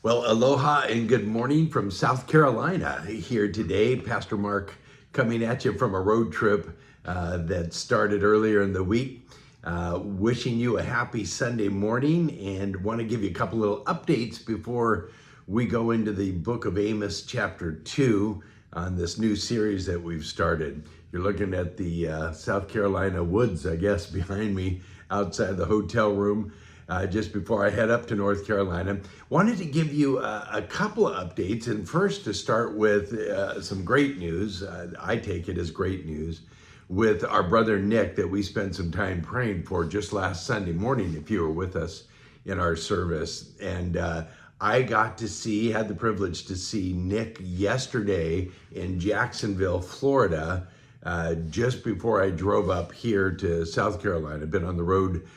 Well, aloha and good morning from South Carolina. Here today, Pastor Mark coming at you from a road trip that started earlier in the week. Wishing you a happy Sunday morning and want to give you a couple little updates before we go into the book of Amos, chapter 2, on this new series that we've started. You're looking at the South Carolina woods, I guess, behind me outside the hotel room. Just before I head up to North Carolina. Wanted to give you a couple of updates, and first to start with some great news. I take it as great news with our brother Nick that we spent some time praying for just last Sunday morning, if you were with us in our service. And I had the privilege to see Nick yesterday in Jacksonville, Florida, just before I drove up here to South Carolina. Been on the road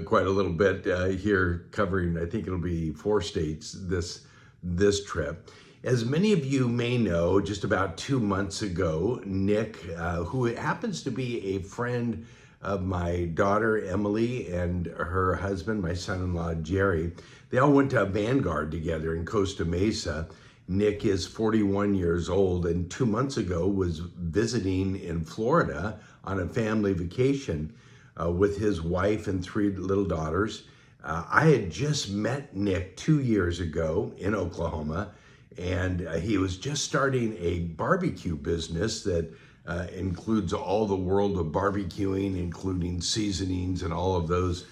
quite a little bit here, covering, I think it'll be 4 states this trip. As many of you may know, just about 2 months ago, Nick, who happens to be a friend of my daughter Emily and her husband, my son-in-law Jerry, they all went to Vanguard together in Costa Mesa. Nick is 41 years old and 2 months ago was visiting in Florida on a family vacation with his wife and 3 little daughters. I had just met Nick 2 years ago in Oklahoma, and he was just starting a barbecue business that includes all the world of barbecuing, including seasonings and all of those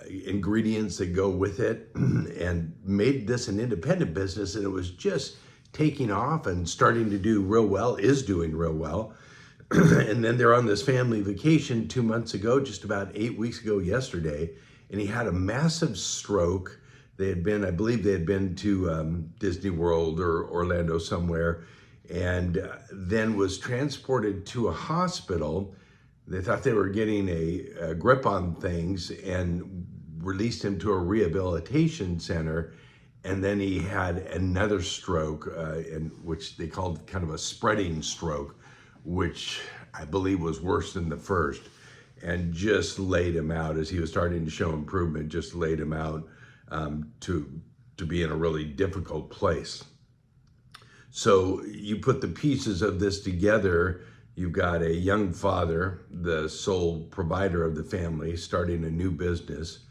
ingredients that go with it, and made this an independent business, and it was just taking off and starting to do real well, is doing real well. And then they're on this family vacation 2 months ago, just about 8 weeks ago yesterday, and he had a massive stroke. I believe they had been to Disney World or Orlando somewhere, and then was transported to a hospital. They thought they were getting a grip on things and released him to a rehabilitation center. And then he had another stroke, which they called kind of a spreading stroke, which I believe was worse than the first, and just laid him out as he was starting to show improvement, just laid him out to be in a really difficult place. So you put the pieces of this together, you've got a young father, the sole provider of the family, starting a new business,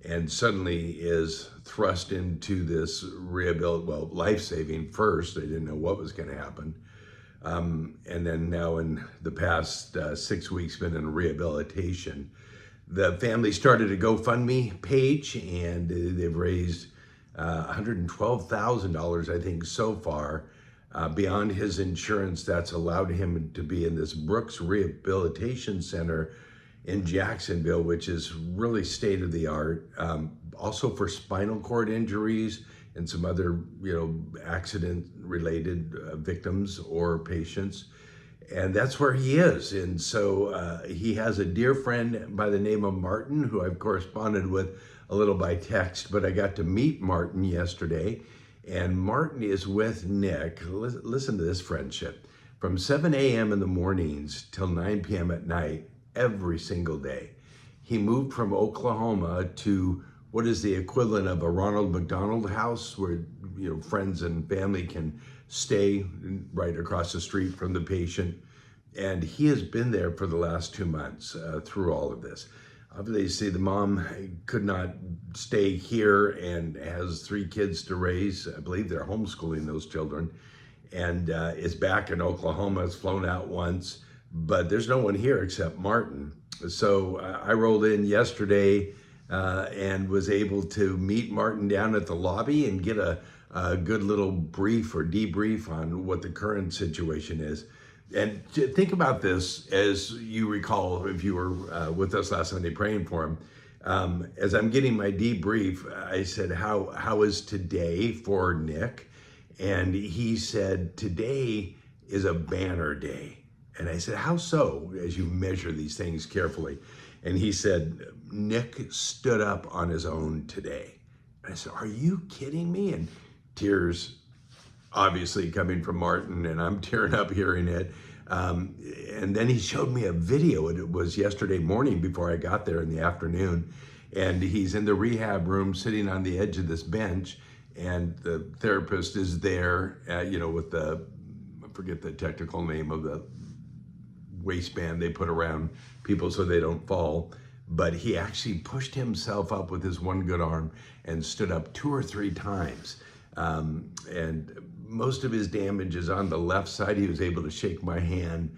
and suddenly is thrust into this life-saving first. They didn't know what was going to happen. And then now in the past 6 weeks, been in rehabilitation. The family started a GoFundMe page, and they've raised $112,000, I think, so far. Beyond his insurance, that's allowed him to be in this Brooks Rehabilitation Center in Jacksonville, which is really state of the art. Also for spinal cord injuries and some other, accident-related victims or patients. And that's where he is. And so he has a dear friend by the name of Martin, who I've corresponded with a little by text, but I got to meet Martin yesterday. And Martin is with Nick. Listen to this friendship. From 7 a.m. in the mornings till 9 p.m. at night, every single day. He moved from Oklahoma to what is the equivalent of a Ronald McDonald House, where friends and family can stay right across the street from the patient. And he has been there for the last 2 months through all of this. Obviously, the mom could not stay here and has 3 kids to raise. I believe they're homeschooling those children, and is back in Oklahoma, has flown out once, but there's no one here except Martin. So I rolled in yesterday and was able to meet Martin down at the lobby and get a good little brief or debrief on what the current situation is. And think about this, as you recall, if you were with us last Sunday praying for him, as I'm getting my debrief, I said, how is today for Nick? And he said, today is a banner day. And I said, how so, as you measure these things carefully? And he said, Nick stood up on his own today. And I said, are you kidding me? And tears obviously coming from Martin, and I'm tearing up hearing it. And then he showed me a video, and it was yesterday morning before I got there in the afternoon. And he's in the rehab room sitting on the edge of this bench, and the therapist is there, with I forget the technical name of the waistband they put around people so they don't fall. But he actually pushed himself up with his one good arm and stood up 2 or 3 times. And most of his damage is on the left side. He was able to shake my hand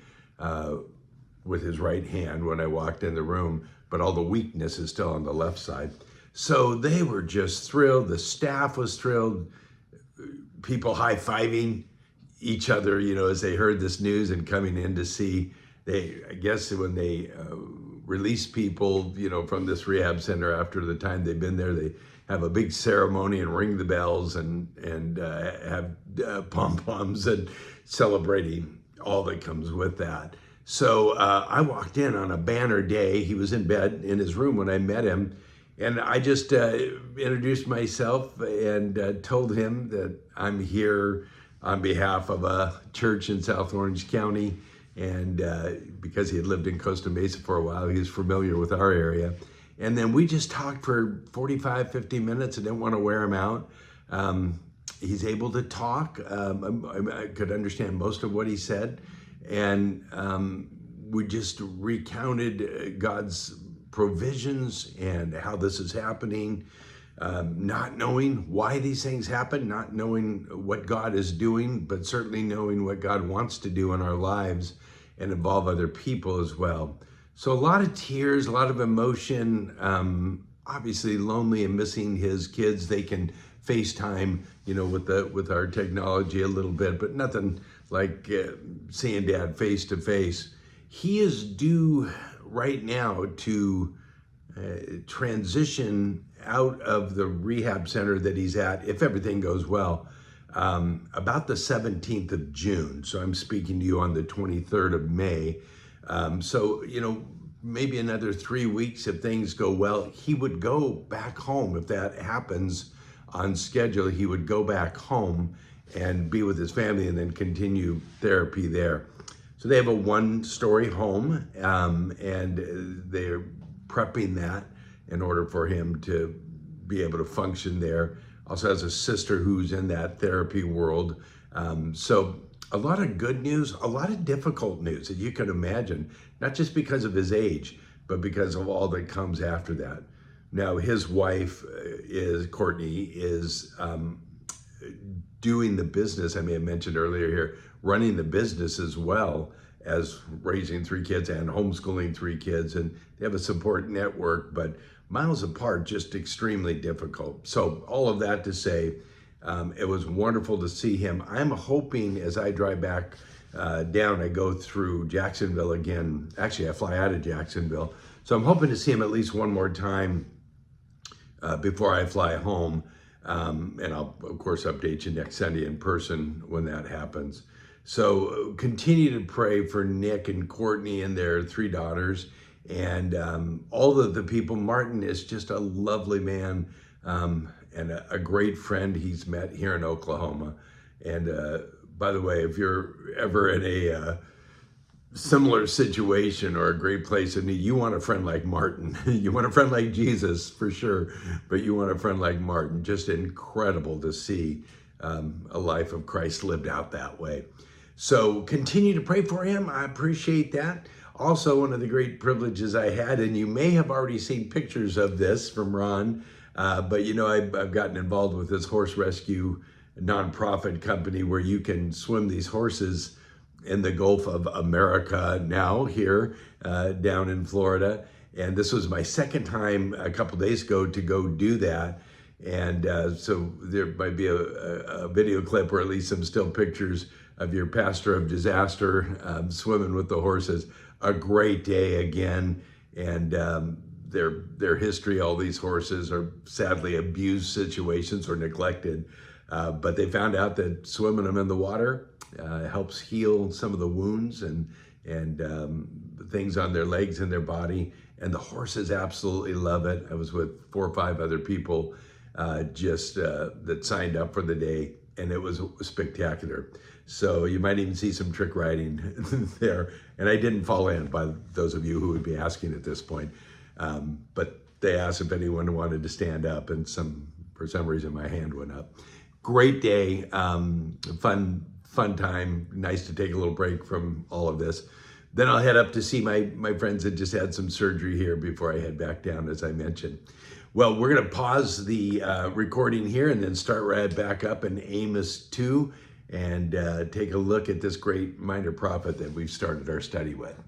with his right hand when I walked in the room, but all the weakness is still on the left side. So they were just thrilled. The staff was thrilled. People high-fiving each other, as they heard this news and coming in to see. I guess when they release people, from this rehab center after the time they've been there, they have a big ceremony and ring the bells and have pom-poms and celebrating all that comes with that. So I walked in on a banner day. He was in bed in his room when I met him. And I just introduced myself and told him that I'm here on behalf of a church in South Orange County. And because he had lived in Costa Mesa for a while, he was familiar with our area. And then we just talked for 45, 50 minutes. I didn't want to wear him out. He's able to talk. I could understand most of what he said. And we just recounted God's provisions and how this is happening, not knowing why these things happen, not knowing what God is doing, but certainly knowing what God wants to do in our lives and involve other people as well. So a lot of tears, a lot of emotion, obviously lonely and missing his kids. They can FaceTime, with our technology a little bit, but nothing like seeing Dad face to face. He is due right now to transition out of the rehab center that he's at, if everything goes well, about the 17th of June. So I'm speaking to you on the 23rd of May. So, maybe another 3 weeks if things go well, he would go back home. If that happens on schedule, he would go back home and be with his family and then continue therapy there. So they have a 1-story home, and they're prepping that in order for him to be able to function there. Also has a sister who's in that therapy world. So a lot of good news, a lot of difficult news that you can imagine, not just because of his age, but because of all that comes after that. Now, his wife Courtney is doing the business, I may have mentioned earlier here, running the business as well as raising 3 kids and homeschooling 3 kids. And they have a support network, but miles apart, just extremely difficult. So all of that to say, it was wonderful to see him. I'm hoping as I drive back down, I go through Jacksonville again. Actually, I fly out of Jacksonville. So I'm hoping to see him at least one more time before I fly home. And I'll, of course, update you next Sunday in person when that happens. So continue to pray for Nick and Courtney and their 3 daughters and all of the people. Martin is just a lovely man and a great friend he's met here in Oklahoma. And by the way, if you're ever in a similar situation or a great place in need, you want a friend like Martin. You want a friend like Jesus for sure, but you want a friend like Martin. Just incredible to see a life of Christ lived out that way. So continue to pray for him. I appreciate that. Also, one of the great privileges I had, and you may have already seen pictures of this from Ron, but I've gotten involved with this horse rescue nonprofit company where you can swim these horses in the Gulf of America now here down in Florida. And this was my second time a couple days ago to go do that. And so there might be a video clip or at least some still pictures of your pastor of disaster swimming with the horses. A great day again. And their history, all these horses are sadly abused situations or neglected. But they found out that swimming them in the water helps heal some of the wounds and things on their legs and their body. And the horses absolutely love it. I was with 4 or 5 other people that signed up for the day, and it was spectacular. So you might even see some trick riding there. And I didn't fall in, by those of you who would be asking at this point. But they asked if anyone wanted to stand up, and some For some reason, my hand went up. Great day, fun time. Nice to take a little break from all of this. Then I'll head up to see my friends that just had some surgery here before I head back down, as I mentioned. Well, we're going to pause the recording here and then start right back up in Amos 2 and take a look at this great minor prophet that we've started our study with.